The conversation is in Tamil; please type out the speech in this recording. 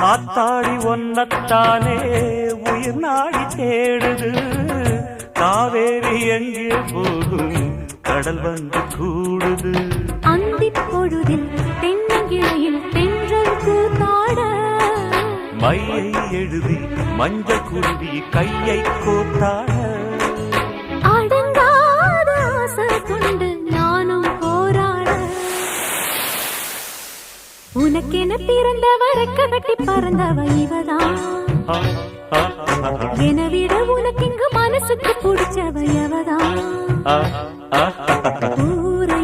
ஆத்தாடி ஒன்னத்தானே உயிர் நாடி தேடுது. காவேரி எங்கே போகும் கடல் வந்து கூடுது. அந்தி பொழுதில் தென்னங்கிளையில் தென்றல் கூத்தாட மையை எழுதி மஞ்ச குருவி கையை கோத்தாட. அடங்காத ஆசை கொண்டு நானும் போராட. உனக்கென பிறந்தவரக்க கட்டி பறந்தவ இவதான். என விட உனக்கு இங்கு மனசுக்கு பிடிச்சவ எவதான். ஊரை